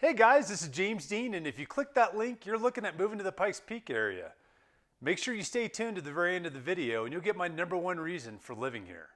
Hey guys, this is James Dean, and if you click that link, you're looking at moving to the Pikes Peak area. Make sure you stay tuned to the very end of the video, and you'll get my #1 reason for living here.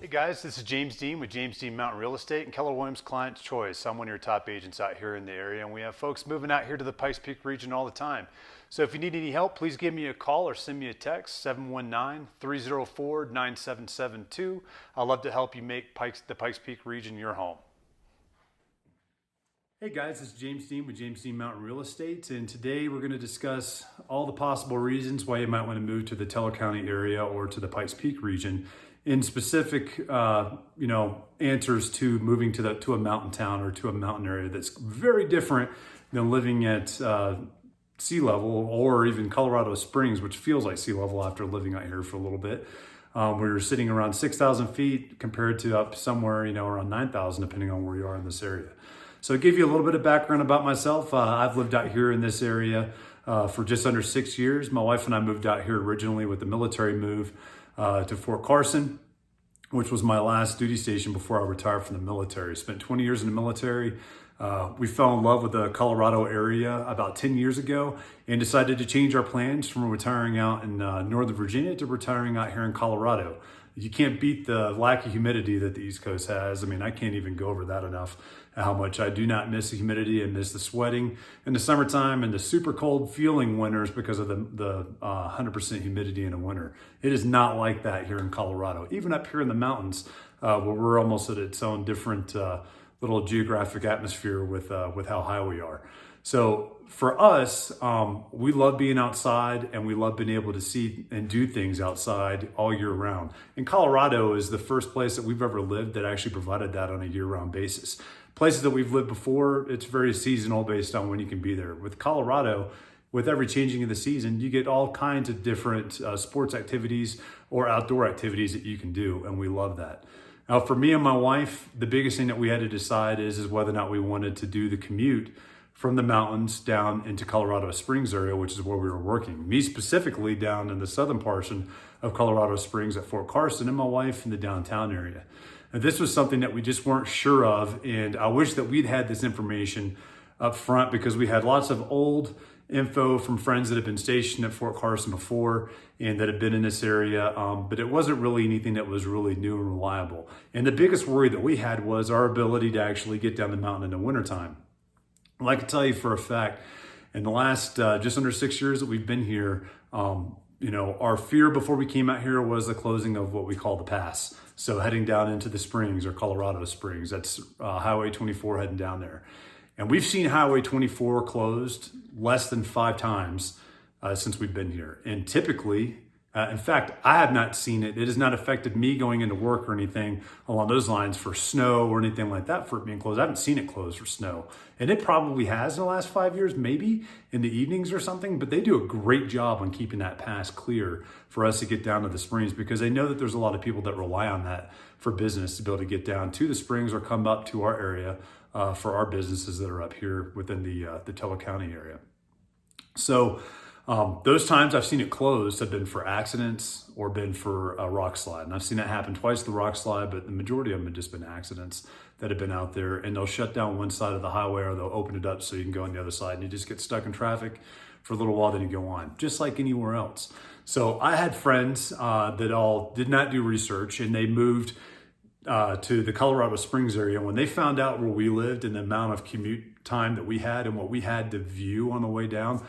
Hey guys, this is James Dean with James Dean Mountain Real Estate and Keller Williams Client's Choice. I'm one of your top agents out here in the area, and we have folks moving out here to the Pikes Peak region all the time. So if you need any help, please give me a call or send me a text, 719-304-9772. I'd love to help you make the Pikes Peak region your home. Hey guys, this is James Dean with James Dean Mountain Real Estate, and today we're going to discuss all the possible reasons why you might want to move to the Teller County area or to the Pikes Peak region. In specific, answers to moving to a mountain town or to a mountain area that's very different than living at sea level, or even Colorado Springs, which feels like sea level after living out here for a little bit. We're sitting around 6,000 feet compared to up somewhere, around 9,000, depending on where you are in this area. So to give you a little bit of background about myself, I've lived out here in this area for just under 6 years. My wife and I moved out here originally with the military move to Fort Carson, which was my last duty station before I retired from the military. Spent 20 years in the military. We fell in love with the Colorado area about 10 years ago and decided to change our plans from retiring out in Northern Virginia to retiring out here in Colorado. You can't beat the lack of humidity that the East Coast has. I mean, I can't even go over that enough, how much I do not miss the humidity and miss the sweating in the summertime and the super cold feeling winters because of the 100% humidity in the winter. It is not like that here in Colorado. Even up here in the mountains, where we're almost at its own different little geographic atmosphere with how high we are. So for us, we love being outside and we love being able to see and do things outside all year round. And Colorado is the first place that we've ever lived that actually provided that on a year-round basis. Places that we've lived before, it's very seasonal based on when you can be there. With Colorado, with every changing of the season, you get all kinds of different sports activities or outdoor activities that you can do, and we love that. Now, for me and my wife, the biggest thing that we had to decide is whether or not we wanted to do the commute from the mountains down into Colorado Springs area, which is where we were working. Me specifically down in the southern portion of Colorado Springs at Fort Carson, and my wife in the downtown area. And this was something that we just weren't sure of, and I wish that we'd had this information up front because we had lots of old info from friends that had been stationed at Fort Carson before and that had been in this area, but it wasn't really anything that was really new and reliable. And the biggest worry that we had was our ability to actually get down the mountain in the wintertime. Well, I can tell you for a fact, in the last just under 6 years that we've been here, our fear before we came out here was the closing of what we call the pass. So heading down into the Springs or Colorado Springs, that's Highway 24 heading down there. And we've seen Highway 24 closed less than 5 times since we've been here. And typically, in fact, I have not seen it. It has not affected me going into work or anything along those lines for snow or anything like that for it being closed. I haven't seen it closed for snow. And it probably has in the last 5 years, maybe in the evenings or something, but they do a great job on keeping that pass clear for us to get down to the Springs because they know that there's a lot of people that rely on that for business to be able to get down to the Springs or come up to our area for our businesses that are up here within the Teller County area. So those times I've seen it closed have been for accidents or been for a rock slide. And I've seen that happen twice, the rock slide, but the majority of them have just been accidents that have been out there, and they'll shut down one side of the highway or they'll open it up so you can go on the other side and you just get stuck in traffic for a little while, then you go on, just like anywhere else. So I had friends that all did not do research and they moved to the Colorado Springs area. When they found out where we lived and the amount of commute time that we had and what we had to view on the way down,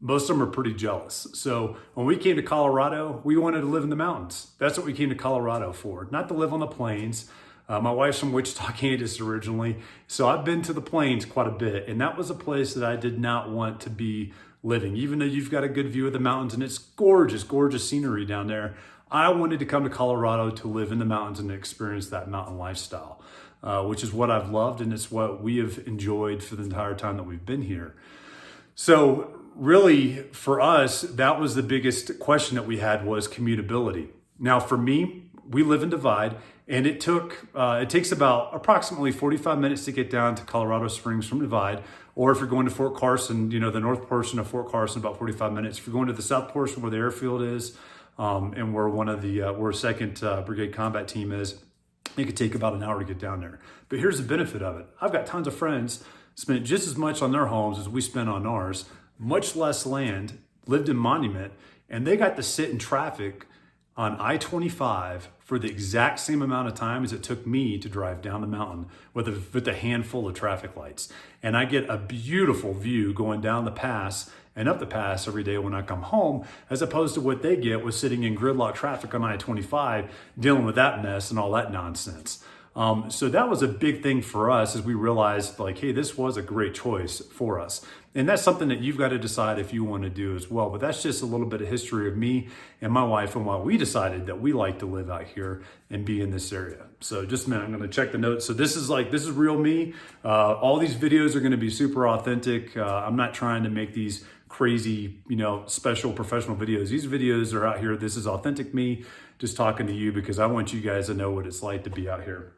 most of them are pretty jealous. So when we came to Colorado, we wanted to live in the mountains. That's what we came to Colorado for, not to live on the plains. My wife's from Wichita, Kansas originally, so I've been to the plains quite a bit, and that was a place that I did not want to be living. Even though you've got a good view of the mountains and it's gorgeous, gorgeous scenery down there, I wanted to come to Colorado to live in the mountains and experience that mountain lifestyle, which is what I've loved, and it's what we have enjoyed for the entire time that we've been here. So really, for us, that was the biggest question that we had was commutability. Now, for me, we live in Divide, and it takes about approximately 45 minutes to get down to Colorado Springs from Divide. Or if you're going to Fort Carson, the north portion of Fort Carson, about 45 minutes. If you're going to the south portion where the airfield is, and where where 2nd Brigade Combat Team is, it could take about an hour to get down there. But here's the benefit of it. I've got tons of friends spent just as much on their homes as we spent on ours, much less land, lived in Monument, and they got to sit in traffic on I-25 for the exact same amount of time as it took me to drive down the mountain with a handful of traffic lights. And I get a beautiful view going down the pass and up the pass every day when I come home, as opposed to what they get with sitting in gridlock traffic on I-25, dealing with that mess and all that nonsense. So that was a big thing for us as we realized, like, hey, this was a great choice for us. And that's something that you've got to decide if you want to do as well. But that's just a little bit of history of me and my wife and why we decided that we like to live out here and be in this area. So just a minute, I'm going to check the notes. So this is real me. All these videos are going to be super authentic. I'm not trying to make these crazy, special professional videos. These videos are out here. This is authentic me just talking to you because I want you guys to know what it's like to be out here.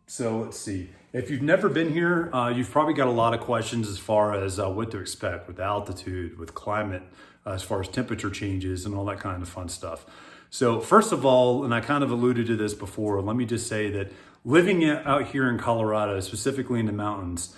So let's see. If you've never been here, you've probably got a lot of questions as far as what to expect with altitude, with climate, as far as temperature changes and all that kind of fun stuff. So first of all, and I kind of alluded to this before, let me just say that living out here in Colorado, specifically in the mountains,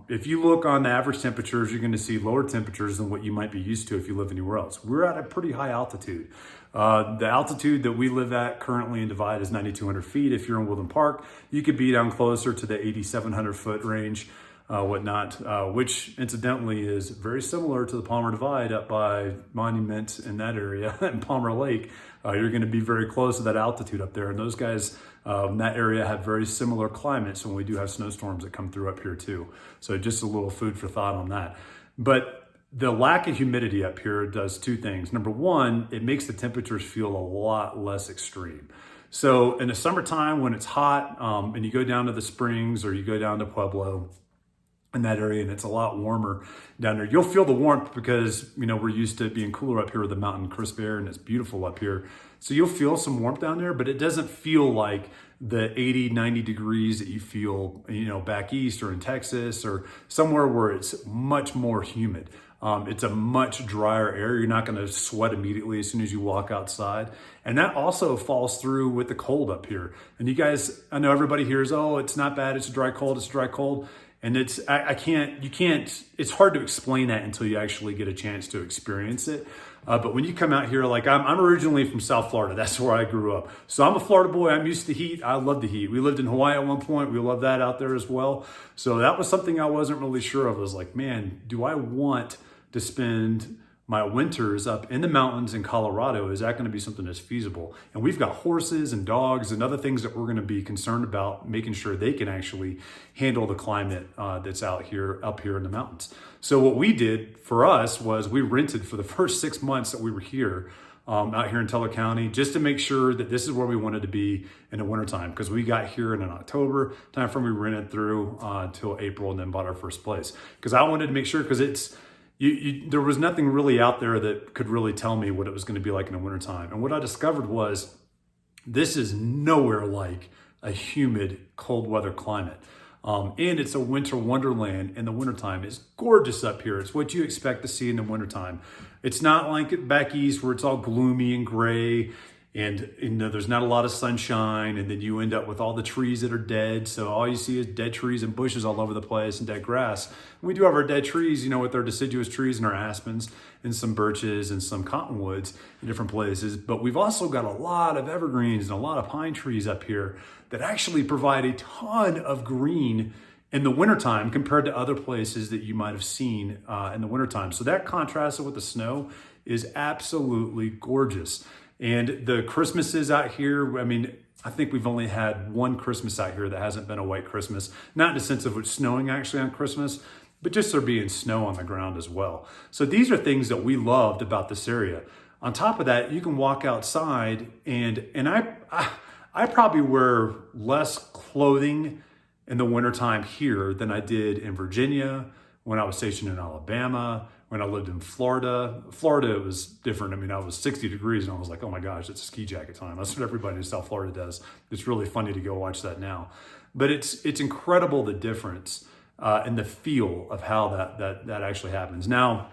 if you look on the average temperatures, you're going to see lower temperatures than what you might be used to if you live anywhere else. We're at a pretty high altitude. The altitude that we live at currently in Divide is 9,200 feet. If you're in Woodland Park, you could be down closer to the 8,700 foot range, whatnot, which incidentally is very similar to the Palmer Divide up by Monument in that area and Palmer Lake. You're going to be very close to that altitude up there. And those guys in that area have very similar climates when we do have snowstorms that come through up here too. So just a little food for thought on that. But the lack of humidity up here does two things. Number one, it makes the temperatures feel a lot less extreme. So in the summertime when it's hot and you go down to the Springs or you go down to Pueblo in that area and it's a lot warmer down there, you'll feel the warmth because, we're used to being cooler up here with the mountain crisp air and it's beautiful up here. So you'll feel some warmth down there, but it doesn't feel like the 80, 90 degrees that you feel, back east or in Texas or somewhere where it's much more humid. It's a much drier air. You're not going to sweat immediately as soon as you walk outside. And that also falls through with the cold up here. And you guys, I know everybody hears, oh, it's not bad. It's a dry cold. It's a dry cold. And it's hard to explain that until you actually get a chance to experience it. But when you come out here, like I'm originally from South Florida. That's where I grew up. So I'm a Florida boy. I'm used to heat. I love the heat. We lived in Hawaii at one point. We love that out there as well. So that was something I wasn't really sure of. I was like, man, do I want to spend my winters up in the mountains in Colorado? Is that going to be something that's feasible? And we've got horses and dogs and other things that we're going to be concerned about making sure they can actually handle the climate that's up here in the mountains. So what we did for us was we rented for the first 6 months that we were here out here in Teller County, just to make sure that this is where we wanted to be in the wintertime, because we got here in an October timeframe. We rented through till April and then bought our first place because I wanted to make sure, because there was nothing really out there that could really tell me what it was going to be like in the wintertime. And what I discovered was this is nowhere like a humid, cold weather climate. And it's a winter wonderland in the wintertime. It's gorgeous up here. It's what you expect to see in the wintertime. It's not like back east where it's all gloomy and gray and there's not a lot of sunshine, and then you end up with all the trees that are dead. So all you see is dead trees and bushes all over the place and dead grass. And we do have our dead trees, with our deciduous trees and our aspens and some birches and some cottonwoods in different places. But we've also got a lot of evergreens and a lot of pine trees up here that actually provide a ton of green in the wintertime compared to other places that you might have seen in the wintertime. So that contrasted with the snow is absolutely gorgeous. And the Christmases out here, I think we've only had one Christmas out here that hasn't been a white Christmas. Not in the sense of it's snowing actually on Christmas, but just there being snow on the ground as well. So these are things that we loved about this area. On top of that, you can walk outside and I probably wear less clothing in the wintertime here than I did in Virginia, when I was stationed in Alabama, When I lived in Florida, it was different. I mean, I was 60 degrees and I was like, oh my gosh, it's a ski jacket time. That's what everybody in South Florida does. It's really funny to go watch that now. But it's incredible the difference and the feel of how that actually happens. Now,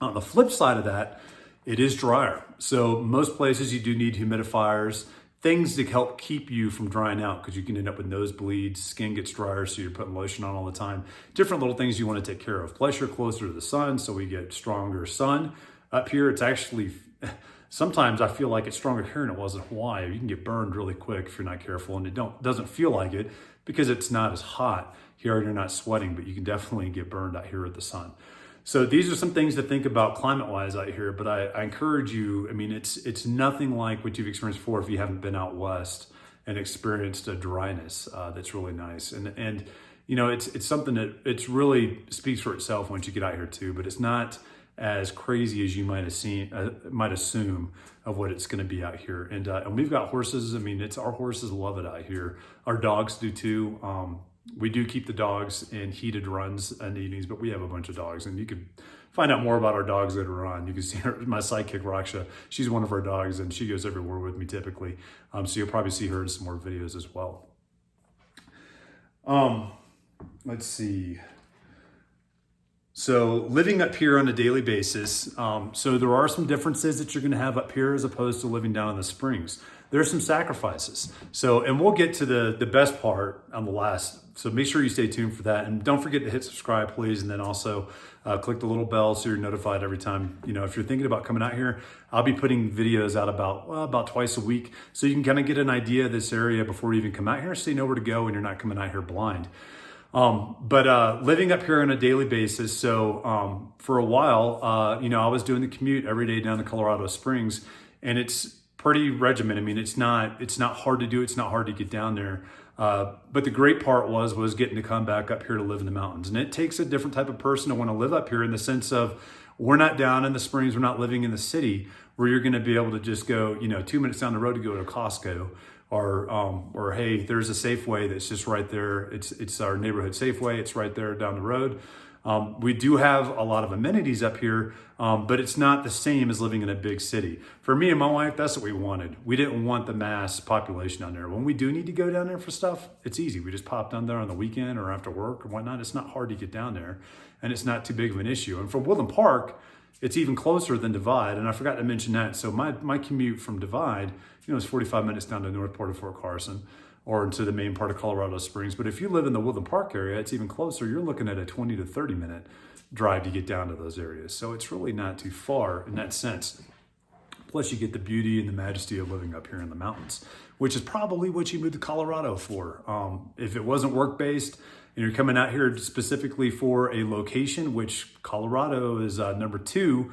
on the flip side of that, it is drier. So most places you do need humidifiers, things to help keep you from drying out, because you can end up with nosebleeds, skin gets drier, so you're putting lotion on all the time. Different little things you want to take care of. Plus, you're closer to the sun, so we get stronger sun. Up here, it's actually, sometimes I feel like it's stronger here than it was in Hawaii. You can get burned really quick if you're not careful, and it doesn't feel like it because it's not as hot. Here, you're not sweating, but you can definitely get burned out here with the sun. So these are some things to think about climate-wise out here, but I encourage you, I mean, it's nothing like what you've experienced before if you haven't been out west and experienced a dryness that's really nice. And you know, it's something that it's really speaks for itself once you get out here too, but it's not as crazy as you might assume of what it's going to be out here. And we've got horses. I mean, our horses love it out here. Our dogs do too. We do keep the dogs in heated runs in the evenings, but we have a bunch of dogs, and you can find out more about our dogs later on. You can see my sidekick, Raksha. She's one of our dogs, and she goes everywhere with me typically. So you'll probably see her in some more videos as well. Let's see. So living up here on a daily basis, so there are some differences that you're going to have up here as opposed to living down in the Springs. There's some sacrifices. So, and we'll get to the best part on the last. So make sure you stay tuned for that. And don't forget to hit subscribe, please. And then also click the little bell so you're notified every time. You know, if you're thinking about coming out here, I'll be putting videos out about twice a week. So you can kind of get an idea of this area before you even come out here, so you know where to go and you're not coming out here blind. But living up here on a daily basis. So for a while, you know, I was doing the commute every day down to Colorado Springs, and it's pretty regimented. I mean, it's not hard to do. It's not hard to get down there. But the great part was getting to come back up here to live in the mountains. And it takes a different type of person to want to live up here, in the sense of we're not down in the Springs. We're not living in the city where you're going to be able to just go, you know, 2 minutes down the road to go to Costco, or hey, there's a Safeway that's just right there. It's our neighborhood Safeway. It's right there down the road. We do have a lot of amenities up here, but it's not the same as living in a big city. For me and my wife, that's what we wanted. We didn't want the mass population down there. When we do need to go down there for stuff, it's easy. We just pop down there on the weekend or after work or whatnot. It's not hard to get down there, and it's not too big of an issue. And from Woodland Park, it's even closer than Divide, and I forgot to mention that. So my commute from Divide, you know, is 45 minutes down to Northport or Fort Carson, or into the main part of Colorado Springs. But if you live in the Woodland Park area, it's even closer. You're looking at a 20 to 30 minute drive to get down to those areas. So it's really not too far in that sense. Plus you get the beauty and the majesty of living up here in the mountains, which is probably what you moved to Colorado for. If it wasn't work-based and you're coming out here specifically for a location, which Colorado is number 2,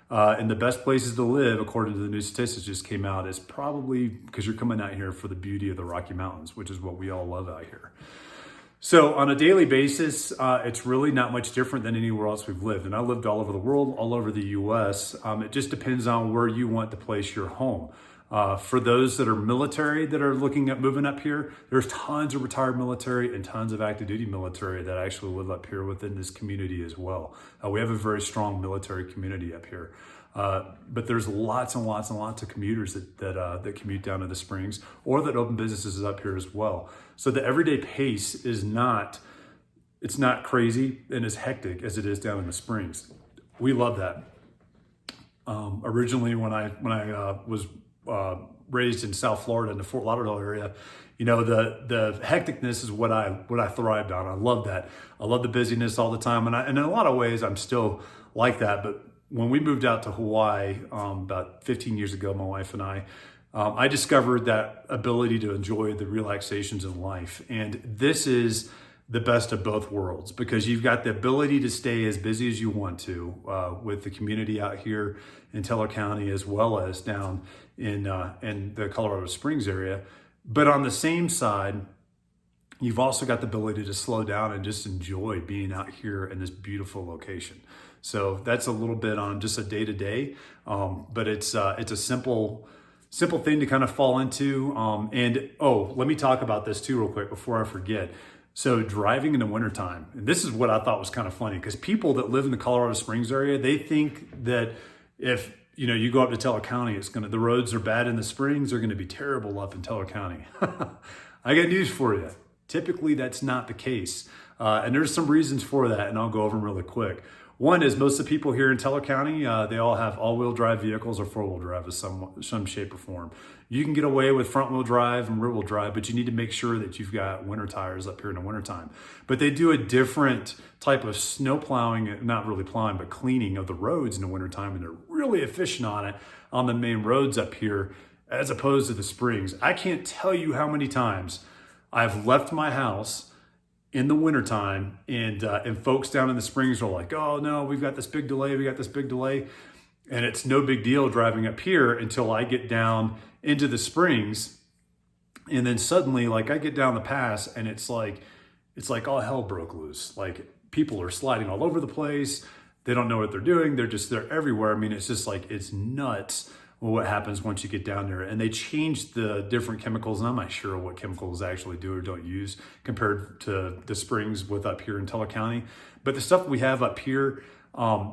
and the best places to live, according to the new statistics just came out, is probably because you're coming out here for the beauty of the Rocky Mountains, which is what we all love out here. So on a daily basis, it's really not much different than anywhere else we've lived. And I lived all over the world, all over the US. It just depends on where you want to place your home. For those that are military that are looking at moving up here, there's tons of retired military and tons of active duty military that actually live up here within this community as well. We have a very strong military community up here. But there's lots and lots and lots of commuters that commute down to the Springs, or that open businesses up here as well. So the everyday pace is it's not crazy and as hectic as it is down in the Springs. We love that. Originally, when I was raised in South Florida in the Fort Lauderdale area, you know, the hecticness is what I thrived on. I love that. I love the busyness all the time, and in a lot of ways, I'm still like that. But when we moved out to Hawaii about 15 years ago, my wife and I discovered that ability to enjoy the relaxations in life, and this is the best of both worlds, because you've got the ability to stay as busy as you want to with the community out here in Teller County, as well as down in the Colorado Springs area. But on the same side, you've also got the ability to slow down and just enjoy being out here in this beautiful location. So that's a little bit on just a day-to-day, but it's a simple thing to kind of fall into. And let me talk about this too real quick before I forget. So driving in the wintertime, and this is what I thought was kind of funny, because people that live in the Colorado Springs area, they think that if you go up to Teller County, the roads are bad in the springs, they're gonna be terrible up in Teller County. I got news for you. Typically, that's not the case. And there's some reasons for that, and I'll go over them really quick. One is most of the people here in Teller County, they all have all-wheel drive vehicles or four-wheel drive of some shape or form. You can get away with front-wheel drive and rear-wheel drive, but you need to make sure that you've got winter tires up here in the wintertime. But they do a different type of snow plowing, not really plowing, but cleaning of the roads in the wintertime, and they're really efficient on it on the main roads up here as opposed to the springs. I can't tell you how many times I've left my house in the wintertime and folks down in the springs are like, oh no, we've got this big delay, And it's no big deal driving up here until I get down into the springs. And then suddenly, like, I get down the pass and it's like all hell broke loose. Like, people are sliding all over the place. They don't know what they're doing. They're everywhere. I mean, it's just like, it's nuts what happens once you get down there. And they changed the different chemicals, and I'm not sure what chemicals actually do or don't use compared to the springs with up here in Teller County. But the stuff we have up here,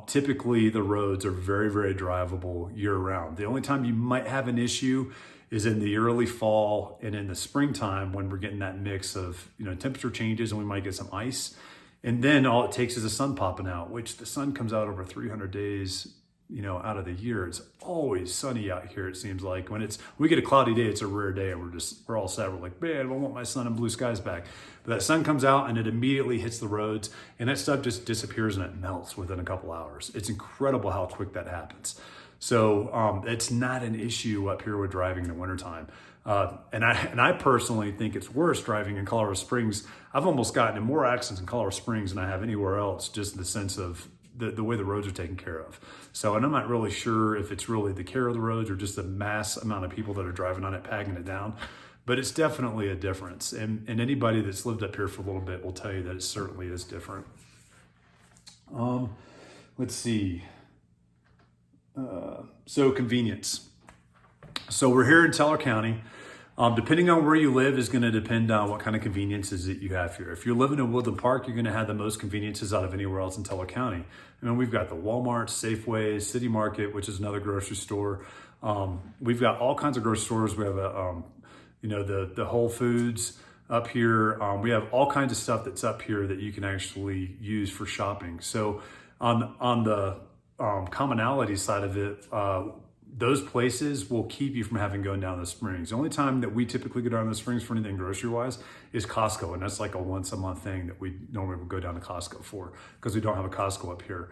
typically the roads are very, very drivable year round. The only time you might have an issue is in the early fall and in the springtime when we're getting that mix of, temperature changes and we might get some ice. And then all it takes is the sun popping out, which the sun comes out over 300 days out of the year. It's always sunny out here, it seems like. When we get a cloudy day, it's a rare day, and we're all sad. We're like, man, I want my sun and blue skies back. But that sun comes out and it immediately hits the roads, and that stuff just disappears and it melts within a couple hours. It's incredible how quick that happens. So it's not an issue up here with driving in the wintertime. And I personally think it's worse driving in Colorado Springs. I've almost gotten in more accidents in Colorado Springs than I have anywhere else, just in the sense of the way the roads are taken care of. So, and I'm not really sure if it's really the care of the roads or just the mass amount of people that are driving on it, packing it down, but it's definitely a difference. And anybody that's lived up here for a little bit will tell you that it certainly is different. Let's see. So convenience. So we're here in Teller County. Depending on where you live is going to depend on what kind of conveniences that you have here. If you're living in Woodland Park, you're going to have the most conveniences out of anywhere else in Teller County. I mean, we've got the Walmart, Safeway, City Market, which is another grocery store. We've got all kinds of grocery stores. We have the Whole Foods up here. We have all kinds of stuff that's up here that you can actually use for shopping. So on the commonality side of it, those places will keep you from having going down the springs. The only time that we typically go down the springs for anything grocery wise is Costco. And that's like a once a month thing that we normally would go down to Costco for, because we don't have a Costco up here.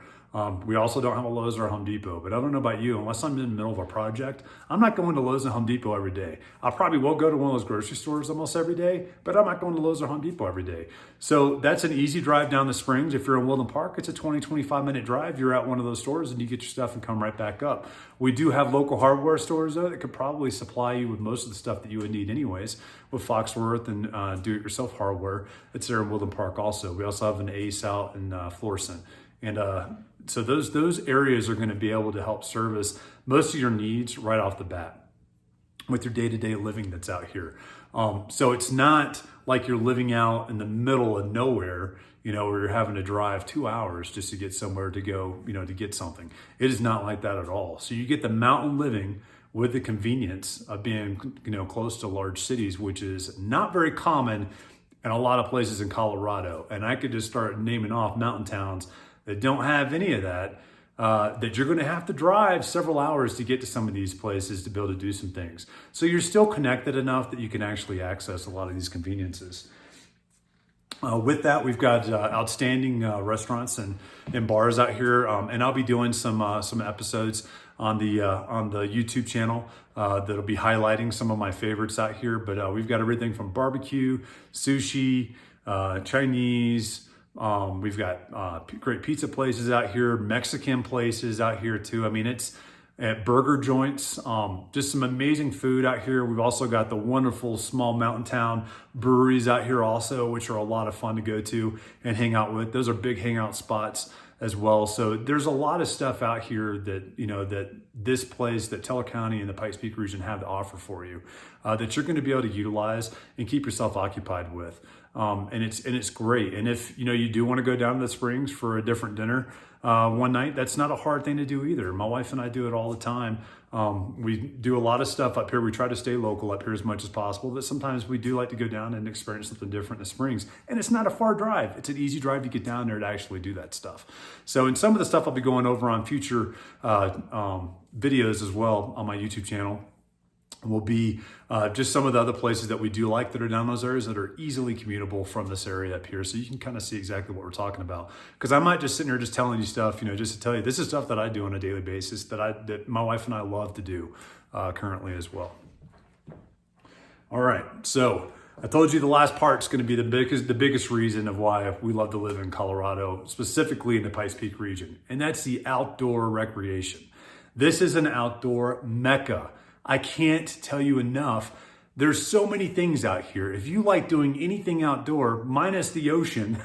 We also don't have a Lowe's or a Home Depot, but I don't know about you, unless I'm in the middle of a project, I'm not going to Lowe's and Home Depot every day. I probably will go to one of those grocery stores almost every day, but I'm not going to Lowe's or Home Depot every day. So that's an easy drive down the springs. If you're in Woodland Park, it's a 20-25 minute drive. You're at one of those stores and you get your stuff and come right back up. We do have local hardware stores though that could probably supply you with most of the stuff that you would need anyways, with Foxworth and do-it-yourself hardware. It's there in Woodland Park also. We also have an Ace out in Florissant. And so those areas are going to be able to help service most of your needs right off the bat with your day-to-day living that's out here. So it's not like you're living out in the middle of nowhere, where you're having to drive 2 hours just to get somewhere to go, to get something. It is not like that at all. So you get the mountain living with the convenience of being, close to large cities, which is not very common in a lot of places in Colorado. And I could just start naming off mountain towns that don't have any of that, that you're going to have to drive several hours to get to some of these places to be able to do some things. So you're still connected enough that you can actually access a lot of these conveniences. With that, we've got outstanding restaurants and bars out here, and I'll be doing some episodes on the YouTube channel that'll be highlighting some of my favorites out here. But we've got everything from barbecue, sushi, Chinese. We've got great pizza places out here, Mexican places out here too. I mean, it's at burger joints, just some amazing food out here. We've also got the wonderful small mountain town breweries out here also, which are a lot of fun to go to and hang out with. Those are big hangout spots as well. So there's a lot of stuff out here that, that this place, that Teller County and the Pikes Peak region have to offer for you, that you're going to be able to utilize and keep yourself occupied with. And it's great. And if, you do want to go down to the Springs for a different dinner one night, that's not a hard thing to do either. My wife and I do it all the time. We do a lot of stuff up here. We try to stay local up here as much as possible, but sometimes we do like to go down and experience something different in the Springs. And it's not a far drive. It's an easy drive to get down there to actually do that stuff. So in some of the stuff I'll be going over on future videos as well on my YouTube channel will be just some of the other places that we do like that are down those areas that are easily commutable from this area up here. So you can kind of see exactly what we're talking about. Because I might just sit here just telling you stuff, just to tell you, this is stuff that I do on a daily basis that my wife and I love to do currently as well. All right, so I told you the last part is going to be the biggest reason of why we love to live in Colorado, specifically in the Pikes Peak region, and that's the outdoor recreation. This is an outdoor mecca. I can't tell you enough. There's so many things out here. If you like doing anything outdoor, minus the ocean,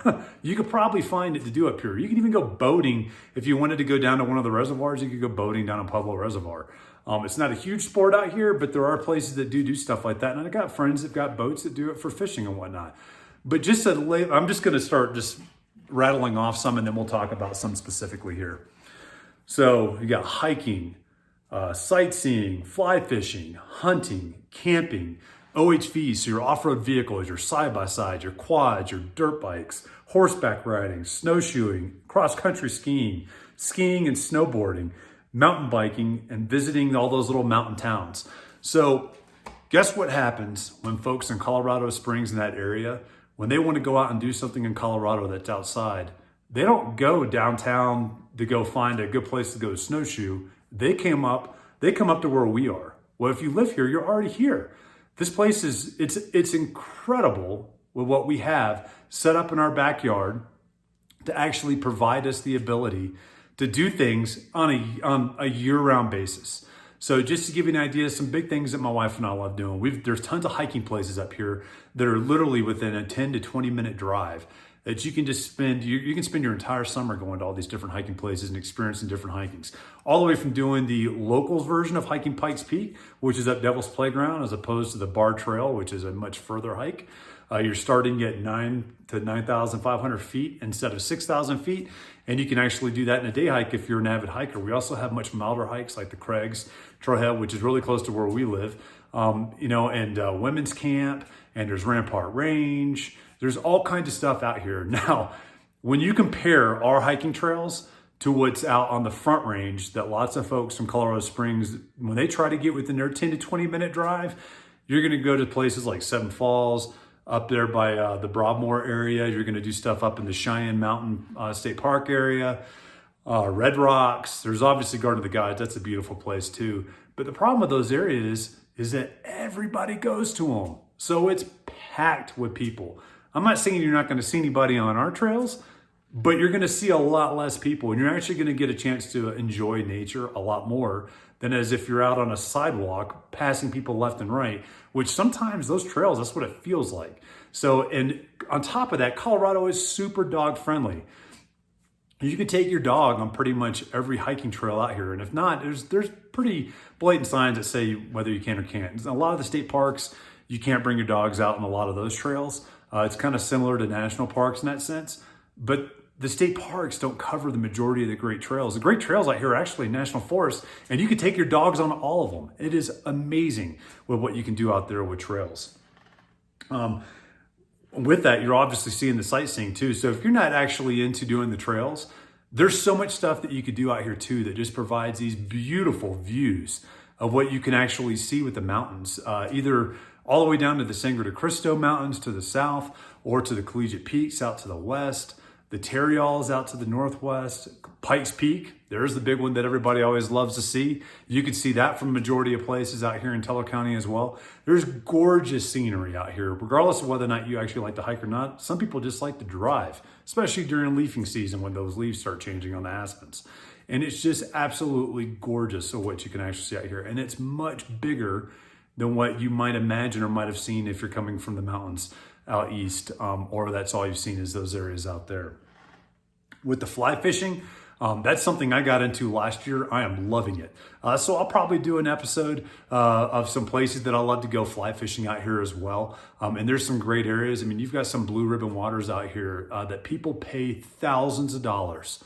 you could probably find it to do up here. You can even go boating. If you wanted to go down to one of the reservoirs, you could go boating down in Pueblo Reservoir. It's not a huge sport out here, but there are places that do stuff like that. And I got friends that got boats that do it for fishing and whatnot. But I'm just gonna start just rattling off some and then we'll talk about some specifically here. So you got hiking, sightseeing, fly fishing, hunting, camping, OHVs, so your off-road vehicles, your side-by-sides, your quads, your dirt bikes, horseback riding, snowshoeing, cross-country skiing, skiing and snowboarding, mountain biking, and visiting all those little mountain towns. So guess what happens when folks in Colorado Springs in that area, when they want to go out and do something in Colorado that's outside, they don't go downtown to go find a good place to go to snowshoe. They come up to where we are. Well, if you live here, you're already here. This place it's incredible with what we have set up in our backyard to actually provide us the ability to do things on a year-round basis. So just to give you an idea, some big things that my wife and I love doing. There's tons of hiking places up here that are literally within a 10 to 20 minute drive that you can just spend, you can spend your entire summer going to all these different hiking places and experiencing different hikings. All the way from doing the locals version of hiking Pikes Peak, which is up Devil's Playground, as opposed to the Bar Trail, which is a much further hike. You're starting at 9 to 9,500 feet instead of 6,000 feet. And you can actually do that in a day hike if you're an avid hiker. We also have much milder hikes like the Craigs Trailhead, which is really close to where we live, and Women's Camp, and there's Rampart Range. There's all kinds of stuff out here. Now, when you compare our hiking trails to what's out on the Front Range that lots of folks from Colorado Springs, when they try to get within their 10 to 20 minute drive, you're gonna go to places like Seven Falls, up there by the Broadmoor area. You're gonna do stuff up in the Cheyenne Mountain State Park area, Red Rocks. There's obviously Garden of the Gods. That's a beautiful place too. But the problem with those areas is that everybody goes to them. So it's packed with people. I'm not saying you're not gonna see anybody on our trails, but you're gonna see a lot less people and you're actually gonna get a chance to enjoy nature a lot more than as if you're out on a sidewalk passing people left and right, which sometimes those trails, that's what it feels like. So, and on top of that, Colorado is super dog friendly. You can take your dog on pretty much every hiking trail out here. And if not, there's pretty blatant signs that say whether you can or can't. A lot of the state parks, you can't bring your dogs out on a lot of those trails. It's kind of similar to national parks in that sense, but the state parks don't cover the majority of the great trails. The great trails out here are actually national forests, and you can take your dogs on all of them. It is amazing with what you can do out there with trails. With that, you're obviously seeing the sightseeing too. So if you're not actually into doing the trails, there's so much stuff that you could do out here too that just provides these beautiful views of what you can actually see with the mountains, either all the way down to the Sangre de Cristo Mountains to the south, or to the Collegiate Peaks out to the west, the Terrials out to the northwest, Pikes Peak, there's the big one that everybody always loves to see. You can see that from a majority of places out here in Teller County as well. There's gorgeous scenery out here, regardless of whether or not you actually like to hike or not. Some people just like to drive, especially during leafing season when those leaves start changing on the aspens. And it's just absolutely gorgeous of what you can actually see out here. And it's much bigger than what you might imagine or might have seen if you're coming from the mountains out east, or that's all you've seen is those areas out there. With the fly fishing, that's something I got into last year. I am loving it. So I'll probably do an episode of some places that I love to go fly fishing out here as well. And there's some great areas. I mean, you've got some blue ribbon waters out here that people pay thousands of dollars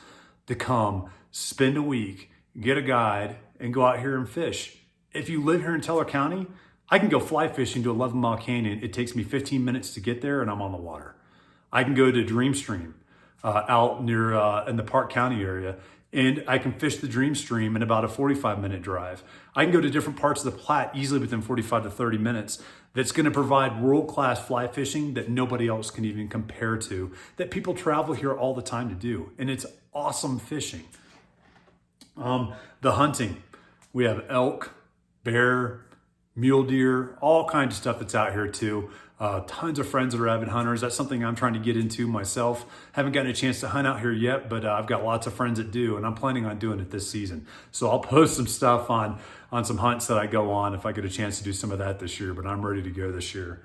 to come spend a week, get a guide, and go out here and fish. If you live here in Teller County, I can go fly fishing to 11 Mile Canyon. It takes me 15 minutes to get there and I'm on the water. I can go to Dreamstream out near in the Park County area, and I can fish the Dreamstream in about a 45-minute drive. I can go to different parts of the Platte easily within 45 to 30 minutes. That's going to provide world-class fly fishing that nobody else can even compare to, that people travel here all the time to do. And it's awesome fishing. The hunting, we have elk, bear, mule deer, all kinds of stuff that's out here too. Tons of friends that are avid hunters. That's something I'm trying to get into myself. Haven't gotten a chance to hunt out here yet, but I've got lots of friends that do, and I'm planning on doing it this season. So I'll post some stuff on some hunts that I go on if I get a chance to do some of that this year, but I'm ready to go this year.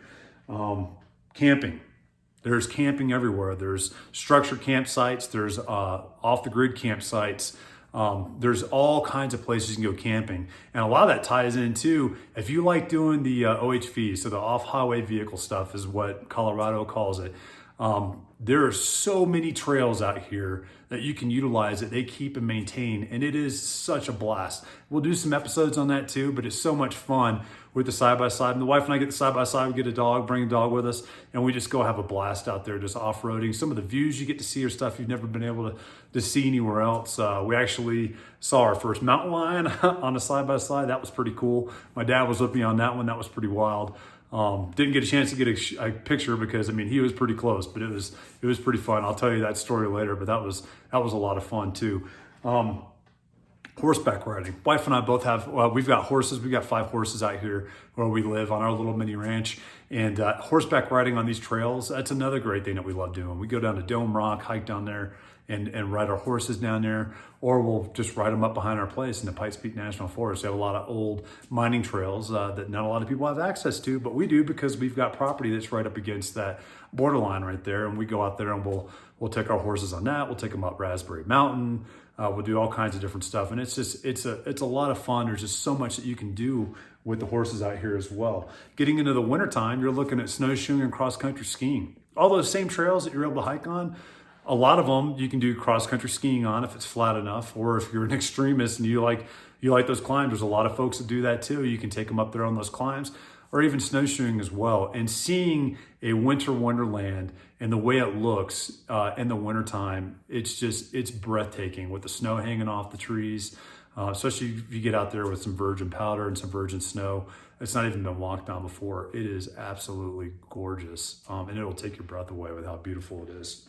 Camping. There's camping everywhere. There's structured campsites. There's off-the-grid campsites. There's all kinds of places you can go camping. And a lot of that ties into, if you like doing the OHV, so the off-highway vehicle stuff is what Colorado calls it. There are so many trails out here that you can utilize that they keep and maintain, and it is such a blast. We'll do some episodes on that too, but it's so much fun with the side-by-side. And the wife and I get the side-by-side, we get a dog, bring a dog with us, and we just go have a blast out there just off-roading. Some of the views you get to see are stuff you've never been able to see anywhere else. We actually saw our first mountain lion on a side-by-side. That was pretty cool. My dad was with me on that one. That was pretty wild. Didn't get a chance to get a picture because, I mean, he was pretty close, but it was pretty fun. I'll tell you that story later, but that was a lot of fun too. Horseback riding. Wife and I both have, we've got horses. We've got 5 horses out here where we live on our little mini ranch. And horseback riding on these trails, that's another great thing that we love doing. We go down to Dome Rock, hike down there, and ride our horses down there, or we'll just ride them up behind our place in the Pikes Peak National Forest. They have a lot of old mining trails that not a lot of people have access to, but we do because we've got property that's right up against that borderline right there. And we go out there and we'll take our horses on that. We'll take them up Raspberry Mountain. We'll do all kinds of different stuff. And it's a lot of fun. There's just so much that you can do with the horses out here as well. Getting into the wintertime, you're looking at snowshoeing and cross-country skiing. All those same trails that you're able to hike on, a lot of them you can do cross-country skiing on if it's flat enough, or if you're an extremist and you like those climbs, there's a lot of folks that do that too. You can take them up there on those climbs, or even snowshoeing as well. And seeing a winter wonderland and the way it looks in the wintertime, it's breathtaking with the snow hanging off the trees, especially if you get out there with some virgin powder and some virgin snow. It's not even been walked on before. It is absolutely gorgeous, and it'll take your breath away with how beautiful it is.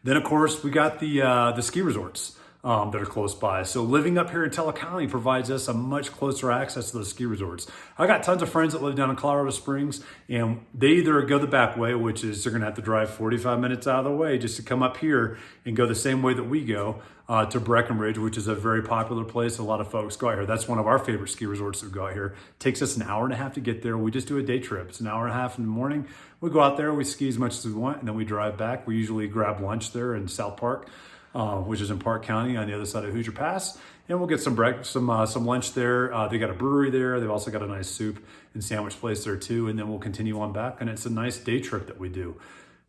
Then, of course, we got the ski resorts that are close by. So living up here in Teller County provides us a much closer access to those ski resorts. I got tons of friends that live down in Colorado Springs, and they either go the back way, which is they're going to have to drive 45 minutes out of the way just to come up here and go the same way that we go to Breckenridge, which is a very popular place. A lot of folks go out here. That's one of our favorite ski resorts that go out here. It takes us an hour and a half to get there. We just do a day trip. It's an hour and a half in the morning. We go out there, we ski as much as we want, and then we drive back. We usually grab lunch there in South Park, which is in Park County on the other side of Hoosier Pass. And we'll get some lunch there. They got a brewery there. They've also got a nice soup and sandwich place there too. And then we'll continue on back. And it's a nice day trip that we do.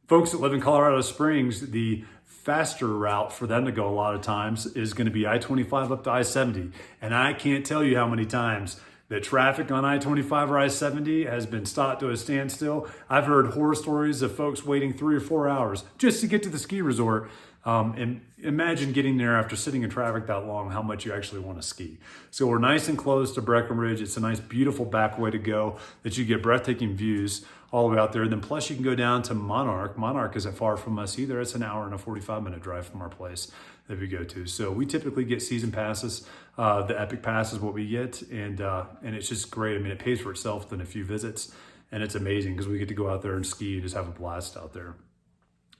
Folks that live in Colorado Springs, the faster route for them to go a lot of times is going to be I-25 up to I-70. And I can't tell you how many times that traffic on I-25 or I-70 has been stopped to a standstill. I've heard horror stories of folks waiting 3 or 4 hours just to get to the ski resort. And imagine getting there after sitting in traffic that long, how much you actually want to ski. So we're nice and close to Breckenridge. It's a nice, beautiful back way to go that you get breathtaking views all the way out there. And then plus you can go down to Monarch. Monarch isn't far from us either. It's an hour and a 45-minute drive from our place that we go to. So we typically get season passes. The Epic Pass is what we get. And it's just great. I mean, it pays for itself within a few visits. And it's amazing because we get to go out there and ski and just have a blast out there.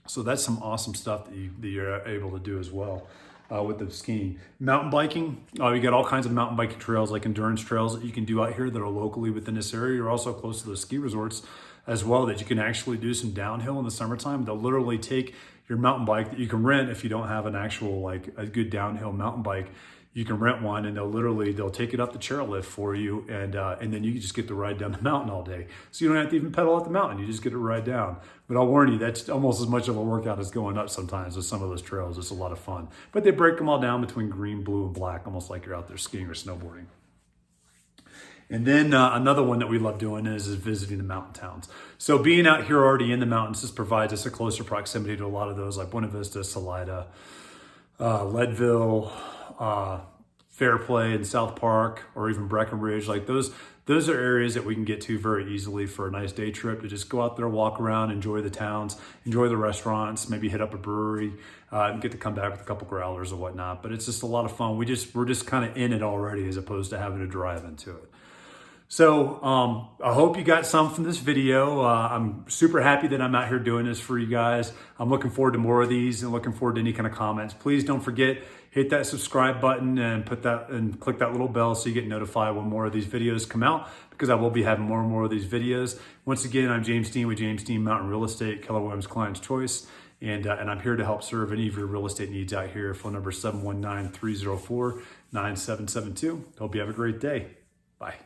So that's some awesome stuff that you're able to do as well with the skiing. Mountain biking, you got all kinds of mountain biking trails, like endurance trails that you can do out here that are locally within this area. You're also close to the ski resorts as well that you can actually do some downhill in the summertime. They'll literally take your mountain bike that you can rent if you don't have an actual, like a good downhill mountain bike. You can rent one, and they'll take it up the chairlift for you, and then you just get to ride down the mountain all day. So you don't have to even pedal up the mountain, you just get to ride down. But I'll warn you, that's almost as much of a workout as going up sometimes with some of those trails. It's a lot of fun. But they break them all down between green, blue, and black, almost like you're out there skiing or snowboarding. And then another one that we love doing is visiting the mountain towns. So being out here already in the mountains, this provides us a closer proximity to a lot of those, like Buena Vista, Salida, Leadville, Fairplay and South Park, or even Breckenridge. Like those are areas that we can get to very easily for a nice day trip, to just go out there, walk around, enjoy the towns, enjoy the restaurants, maybe hit up a brewery, and get to come back with a couple growlers or whatnot. But it's just a lot of fun. We're just kind of in it already, as opposed to having to drive into it. So I hope you got some from this video. I'm super happy that I'm out here doing this for you guys. I'm looking forward to more of these and looking forward to any kind of comments. Please don't forget, hit that subscribe button and click that little bell so you get notified when more of these videos come out, because I will be having more and more of these videos. Once again, I'm James Dean with James Dean Mountain Real Estate, Keller Williams Client's Choice. And I'm here to help serve any of your real estate needs out here. Phone number 719-304-9772. Hope you have a great day. Bye.